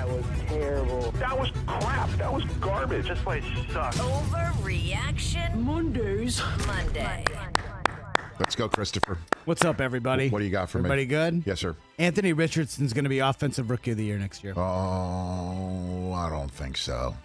That was terrible. That was crap. That was garbage. This place sucks. Overreaction Monday. Let's go, Christopher. What's up, everybody? What do you got for everybody me? Everybody good? Yes, sir. Anthony Richardson's going to be Offensive Rookie of the Year next year. Oh, I don't think so.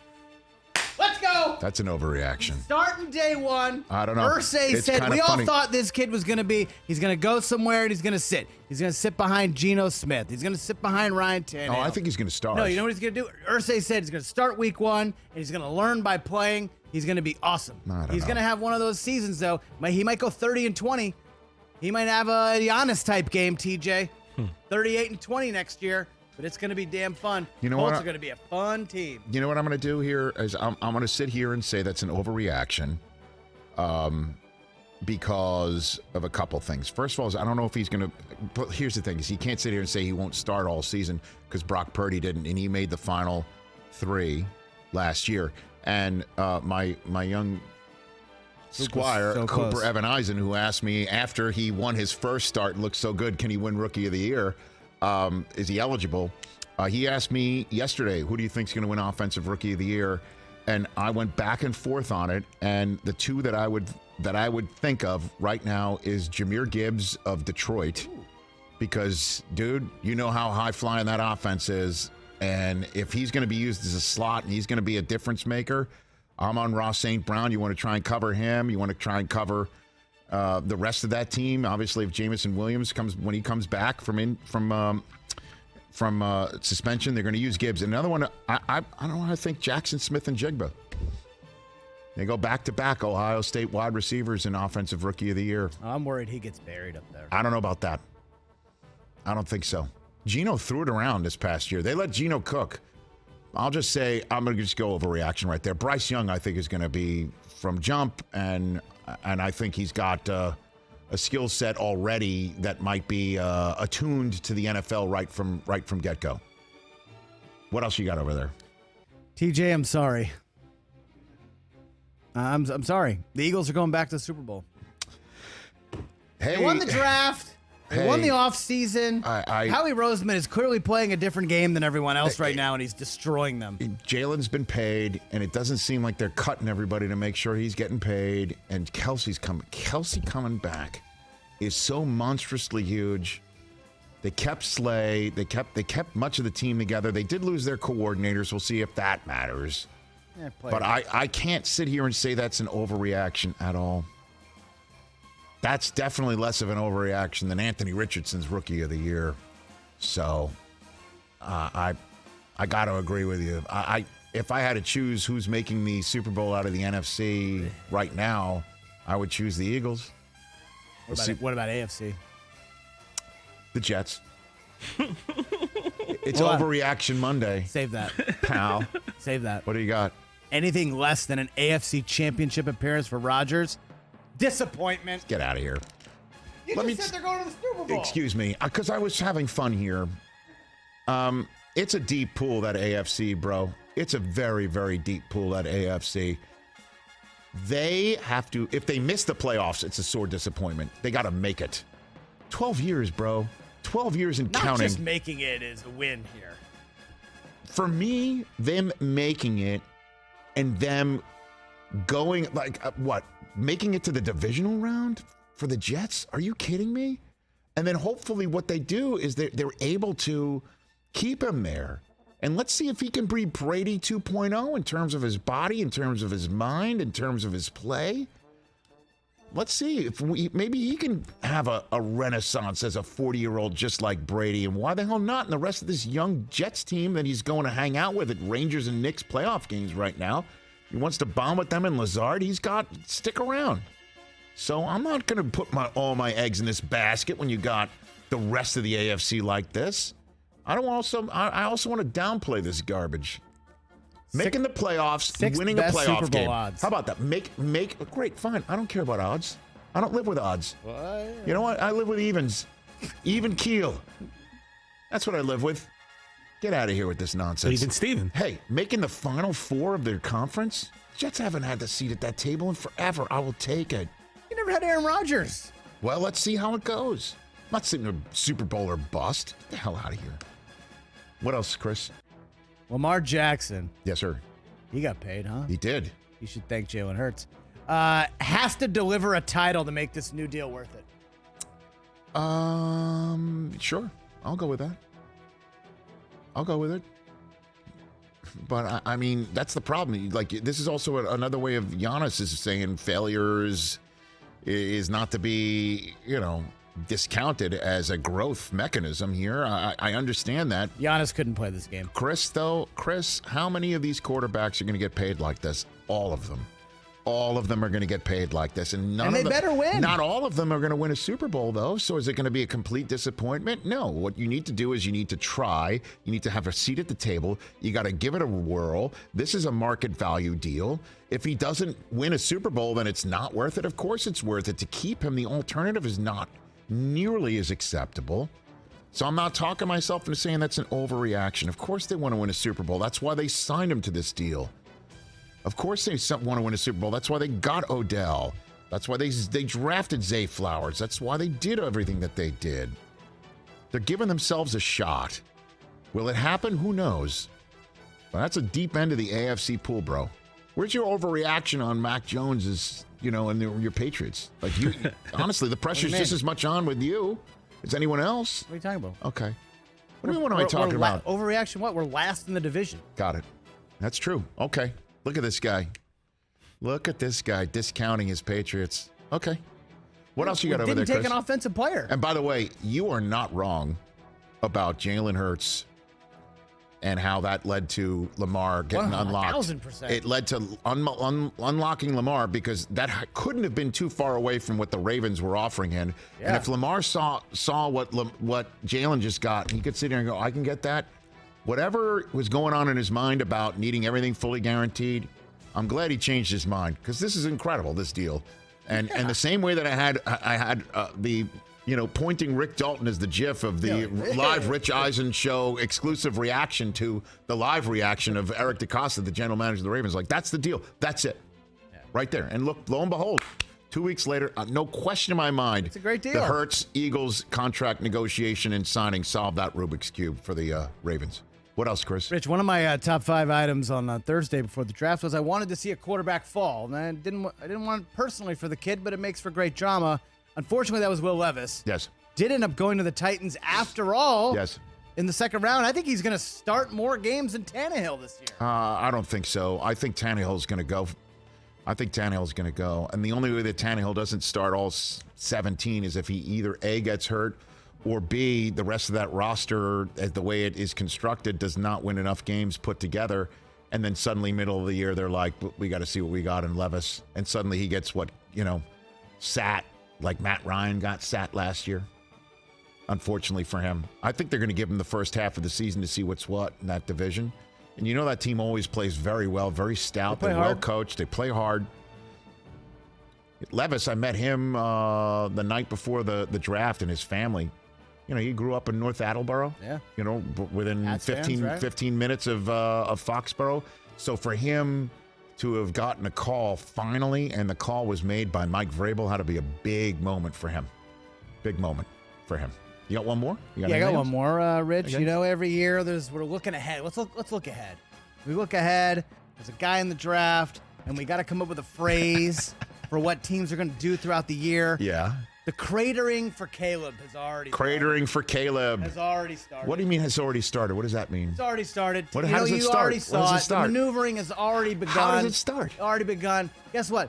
Let's go! That's an overreaction. Starting day one. I don't know. Irsay It's said, kinda we all funny. thought this kid was going to be, he's going to go somewhere and he's going to sit. He's going to sit behind Geno Smith. He's going to sit behind Ryan Tannhill. Oh, I think he's going to start. No, you know what he's going to do? Irsay said he's going to start week one and he's going to learn by playing. He's going to be awesome. He's going to have one of those seasons, though. He might go 30-20. He might have a Giannis-type game, TJ. 38-20 next year. But it's going to be damn fun. You know Colts what? are going to be a fun team. You know what I'm going to do here is I'm going to sit here and say that's an overreaction because of a couple things. First of all, I don't know if he's going to – but here's the thing is he can't sit here and say he won't start all season because Brock Purdy didn't, and he made the final three last year. And my young squire, so Cooper close. Evan Eisen, who asked me after he won his first start and looked so good, can he win Rookie of the Year? Is he eligible? He asked me yesterday, who do you think is going to win Offensive Rookie of the Year? And I went back and forth on it. And the two that I would think of right now is Jahmyr Gibbs of Detroit, because dude, you know how high flying that offense is, and if he's going to be used as a slot and he's going to be a difference maker, I'm on Ross St. Brown. You want to try and cover him. You want to try and cover the rest of that team. Obviously, if Jameson Williams comes back from suspension, they're going to use Gibbs. Another one, I don't know. I think Jackson Smith and Jigba. They go back to back. Ohio State wide receivers and Offensive Rookie of the Year. I'm worried he gets buried up there. I don't know about that. I don't think so. Geno threw it around this past year. They let Geno cook. I'll just say I'm going to just go overreaction right there. Bryce Young, I think, is going to be from jump, and I think he's got a skill set already that might be attuned to the NFL right from get-go. What else you got over there? TJ, I'm sorry. I'm sorry. The Eagles are going back to the Super Bowl. Hey, They won the draft. They won the offseason. Howie Roseman is clearly playing a different game than everyone else right now, and he's destroying them. Jalen's been paid, and it doesn't seem like they're cutting everybody to make sure he's getting paid. And Kelsey coming back is so monstrously huge. They kept Slay. They kept much of the team together. They did lose their coordinators. We'll see if that matters. Yeah, But I can't sit here and say that's an overreaction at all. That's definitely less of an overreaction than Anthony Richardson's Rookie of the Year. So I got to agree with you. If I had to choose who's making the Super Bowl out of the NFC right now, I would choose the Eagles. What about AFC? The Jets. It's Overreaction Monday. Save that. Pal. Save that. What do you got? Anything less than an AFC championship appearance for Rodgers? Disappointment. Get out of here. You just said they're going to the Super Bowl. Excuse me, because I was having fun here. It's a deep pool, that AFC, bro. It's a very, very deep pool, that AFC. They have to, if they miss the playoffs, it's a sore disappointment. They got to make it. 12 years, bro. 12 years and counting. Not just making it is a win here. For me, them making it and them going, making it to the divisional round for the Jets? Are you kidding me? And then hopefully what they do is they're able to keep him there. And let's see if he can be Brady 2.0 in terms of his body, in terms of his mind, in terms of his play. Let's see if maybe he can have a renaissance as a 40-year-old just like Brady. And why the hell not in the rest of this young Jets team that he's going to hang out with at Rangers and Knicks playoff games right now? He wants to bond with them in Lazard. Stick around. So I'm not going to put all my eggs in this basket when you got the rest of the AFC like this. I also want to downplay this garbage. Making the playoffs, winning a playoff Super Bowl game. odds. How about that? Great, fine. I don't care about odds. I don't live with odds. What? You know what? I live with evens. Even keel. That's what I live with. Get out of here with this nonsense. Even Steven. Hey, making the final four of their conference? Jets haven't had the seat at that table in forever. I will take it. You never had Aaron Rodgers. Well, let's see how it goes. I'm not sitting in a Super Bowl or bust. Get the hell out of here. What else, Chris? Lamar Jackson. Yes, sir. He got paid, huh? He did. You should thank Jalen Hurts. Has to deliver a title to make this new deal worth it. Sure. I'll go with that. I'll go with it. But, I mean, that's the problem. Like, this is also another way of Giannis is saying failure is not to be, discounted as a growth mechanism here. I understand that. Giannis couldn't play this game. Chris, how many of these quarterbacks are going to get paid like this? All of them. All of them are going to get paid like this, and they better win. Not all of them are going to win a Super Bowl, though. So is it going to be a complete disappointment? No. What you need to do is you need to try. You need to have a seat at the table. You got to give it a whirl. This is a market value deal. If he doesn't win a Super Bowl, then it's not worth it. Of course, it's worth it. To keep him, the alternative is not nearly as acceptable. So I'm not talking myself into saying that's an overreaction. Of course, they want to win a Super Bowl. That's why they signed him to this deal. Of course they want to win a Super Bowl. That's why they got Odell. That's why they drafted Zay Flowers. That's why they did everything that they did. They're giving themselves a shot. Will it happen? Who knows? But that's a deep end of the AFC pool, bro. Where's your overreaction on Mac Jones's, and your Patriots? Like, you, honestly, the pressure's just as much on with you as anyone else. What are you talking about? Okay. What am I talking about? Overreaction what? We're last in the division. Got it. That's true. Okay. Look at this guy. Look at this guy discounting his Patriots. Okay. What else you got over there, Chris? Didn't take an offensive player. And by the way, you are not wrong about Jalen Hurts and how that led to Lamar getting unlocked. 1,000%. It led to unlocking Lamar because that couldn't have been too far away from what the Ravens were offering him. Yeah. And if Lamar saw what Jalen just got, he could sit there and go, I can get that. Whatever was going on in his mind about needing everything fully guaranteed, I'm glad he changed his mind because this is incredible, this deal. And the same way that I had the pointing Rick Dalton as the GIF of the live Rich Eisen Show exclusive reaction to the live reaction of Eric DeCosta, the general manager of the Ravens. Like, that's the deal. That's it. Yeah. Right there. And look, lo and behold, 2 weeks later, no question in my mind. It's a great deal. The Hurts-Eagles contract negotiation and signing solved that Rubik's Cube for the Ravens. What else, Chris? Rich, one of my top 5 items on Thursday before the draft was I wanted to see a quarterback fall. And I didn't want it personally for the kid, but it makes for great drama. Unfortunately, that was Will Levis. Yes. Did end up going to the Titans after all. Yes. In the second round. I think he's going to start more games than Tannhill this year. I don't think so. I think Tannehill's going to go. And the only way that Tannehill doesn't start all 17 is if he either A, gets hurt, or B, the rest of that roster, as the way it is constructed, does not win enough games put together. And then suddenly, middle of the year, they're like, we got to see what we got in Levis. And suddenly he gets sat, like Matt Ryan got sat last year. Unfortunately for him. I think they're going to give him the first half of the season to see what's what in that division. And that team always plays very well, very stout. They're well coached. They play hard. Levis, I met him the night before the draft, and his family. He grew up in North Attleboro. Yeah. Within 15 minutes of Foxborough. So for him to have gotten a call finally, and the call was made by Mike Vrabel, had to be a big moment for him. Big moment for him. You got one more? I got one more, Rich. Okay. Every year we're looking ahead. Let's look ahead. We look ahead. There's a guy in the draft, and we got to come up with a phrase for what teams are going to do throughout the year. Yeah. The cratering for Caleb has already started. Has already started. What do you mean has already started? What does that mean? It's already started. How does it start? Already saw it. The maneuvering has already begun. How does it start? Already begun. Guess what?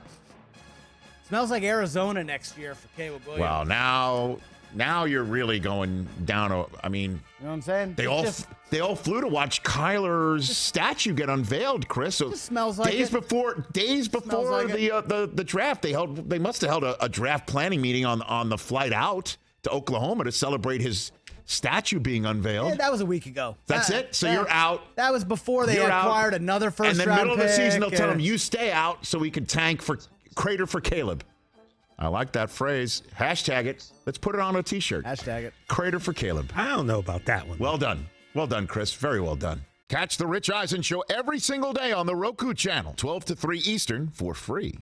Smells like Arizona next year for Caleb Williams. Well, now you're really going down. I mean, you know what I'm saying? They all flew to watch Kyler's statue get unveiled, Chris. So it just smells like days before the draft, they must have held a draft planning meeting on the flight out to Oklahoma to celebrate his statue being unveiled. Yeah, that was a week ago. That's it. So you're out. That was before they acquired another first round pick. And then middle of the season, they'll tell him you stay out so we can tank for crater for Caleb. I like that phrase. Hashtag it. Let's put it on a T-shirt. Hashtag it. Crater for Caleb. I don't know about that one. Well done. Well done, Chris. Very well done. Catch the Rich Eisen Show every single day on the Roku channel, 12 to 3 Eastern, for free.